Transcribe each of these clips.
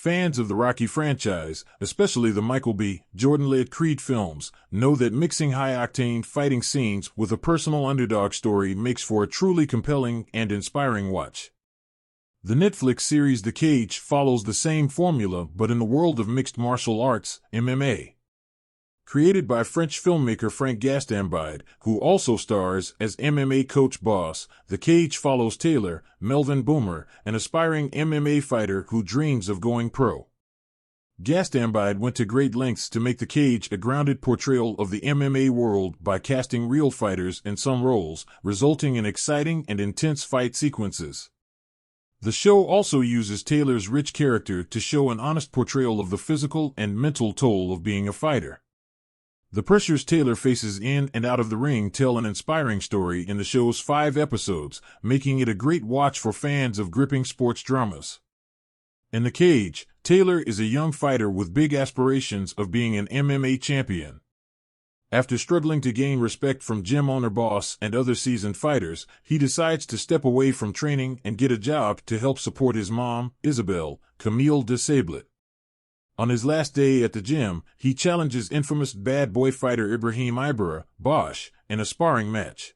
Fans of the Rocky franchise, especially the Michael B. Jordan-led Creed films, know that mixing high-octane fighting scenes with a personal underdog story makes for a truly compelling and inspiring watch. The Netflix series The Cage follows the same formula but in the world of mixed martial arts, MMA. Created by French filmmaker Frank Gastambide, who also stars as MMA coach Boss, The Cage follows Taylor, Melvin Boomer, an aspiring MMA fighter who dreams of going pro. Gastambide went to great lengths to make The Cage a grounded portrayal of the MMA world by casting real fighters in some roles, resulting in exciting and intense fight sequences. The show also uses Taylor's rich character to show an honest portrayal of the physical and mental toll of being a fighter. The pressures Taylor faces in and out of the ring tell an inspiring story in the show's 5 episodes, making it a great watch for fans of gripping sports dramas. In The Cage, Taylor is a young fighter with big aspirations of being an MMA champion. After struggling to gain respect from gym owner Boss and other seasoned fighters, he decides to step away from training and get a job to help support his mom, Isabelle, Camille de Sablet. On his last day at the gym, he challenges infamous bad boy fighter Ibrahim Ibra, Bosch, in a sparring match.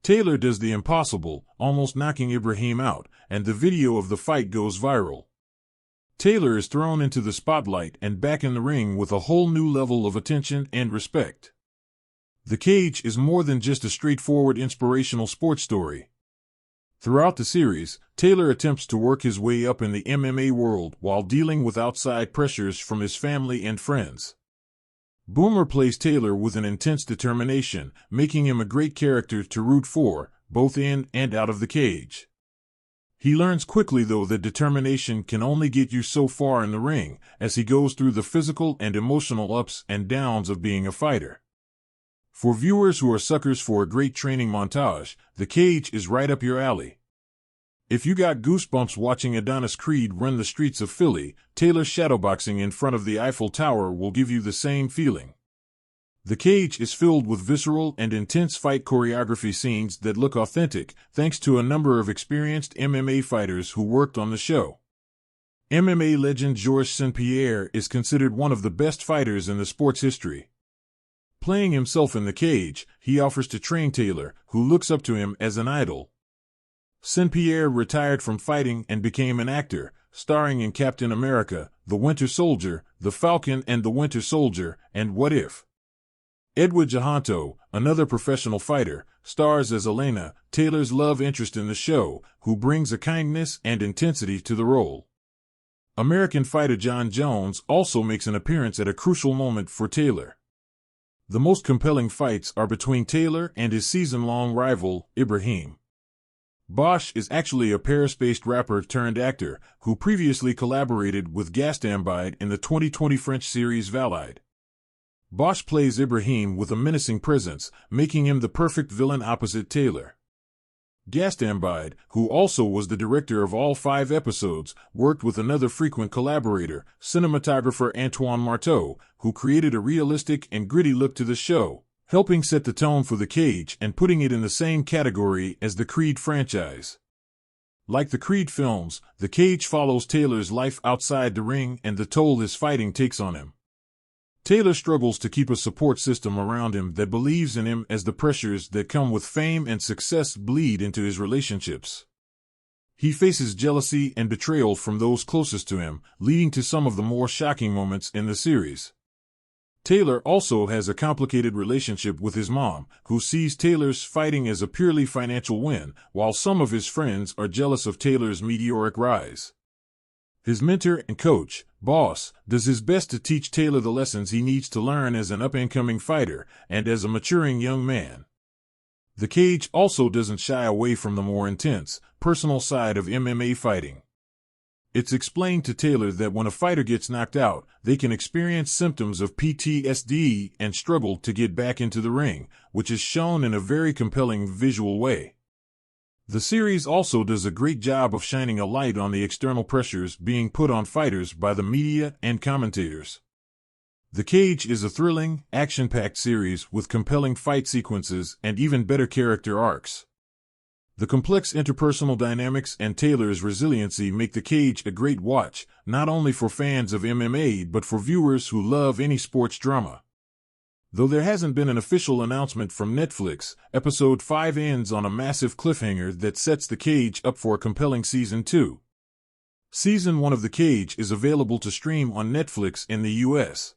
Taylor does the impossible, almost knocking Ibrahim out, and the video of the fight goes viral. Taylor is thrown into the spotlight and back in the ring with a whole new level of attention and respect. The Cage is more than just a straightforward inspirational sports story. Throughout the series, Taylor attempts to work his way up in the MMA world while dealing with outside pressures from his family and friends. Boomer plays Taylor with an intense determination, making him a great character to root for, both in and out of the cage. He learns quickly, though, that determination can only get you so far in the ring, as he goes through the physical and emotional ups and downs of being a fighter. For viewers who are suckers for a great training montage, The Cage is right up your alley. If you got goosebumps watching Adonis Creed run the streets of Philly, Taylor's shadowboxing in front of the Eiffel Tower will give you the same feeling. The Cage is filled with visceral and intense fight choreography scenes that look authentic, thanks to a number of experienced MMA fighters who worked on the show. MMA legend Georges St-Pierre is considered one of the best fighters in the sport's history. Playing himself in The Cage, he offers to train Taylor, who looks up to him as an idol. St-Pierre retired from fighting and became an actor, starring in Captain America, The Winter Soldier, The Falcon and the Winter Soldier, and What If? Edward Jahanto, another professional fighter, stars as Elena, Taylor's love interest in the show, who brings a kindness and intensity to the role. American fighter John Jones also makes an appearance at a crucial moment for Taylor. The most compelling fights are between Taylor and his season-long rival, Ibrahim. Bosch is actually a Paris-based rapper turned actor who previously collaborated with Gastambide in the 2020 French series Valide. Bosch plays Ibrahim with a menacing presence, making him the perfect villain opposite Taylor. Gastambide, who also was the director of all 5 episodes, worked with another frequent collaborator, cinematographer Antoine Marteau, who created a realistic and gritty look to the show, helping set the tone for The Cage and putting it in the same category as the Creed franchise. Like the Creed films, The Cage follows Taylor's life outside the ring and the toll his fighting takes on him. Taylor struggles to keep a support system around him that believes in him as the pressures that come with fame and success bleed into his relationships. He faces jealousy and betrayal from those closest to him, leading to some of the more shocking moments in the series. Taylor also has a complicated relationship with his mom, who sees Taylor's fighting as a purely financial win, while some of his friends are jealous of Taylor's meteoric rise. His mentor and coach, Boss, does his best to teach Taylor the lessons he needs to learn as an up-and-coming fighter and as a maturing young man. The Cage also doesn't shy away from the more intense, personal side of MMA fighting. It's explained to Taylor that when a fighter gets knocked out, they can experience symptoms of PTSD and struggle to get back into the ring, which is shown in a very compelling visual way. The series also does a great job of shining a light on the external pressures being put on fighters by the media and commentators. The Cage is a thrilling, action-packed series with compelling fight sequences and even better character arcs. The complex interpersonal dynamics and Taylor's resiliency make The Cage a great watch, not only for fans of MMA but for viewers who love any sports drama. Though there hasn't been an official announcement from Netflix, Episode 5 ends on a massive cliffhanger that sets The Cage up for a compelling Season 2. Season 1 of The Cage is available to stream on Netflix in the US.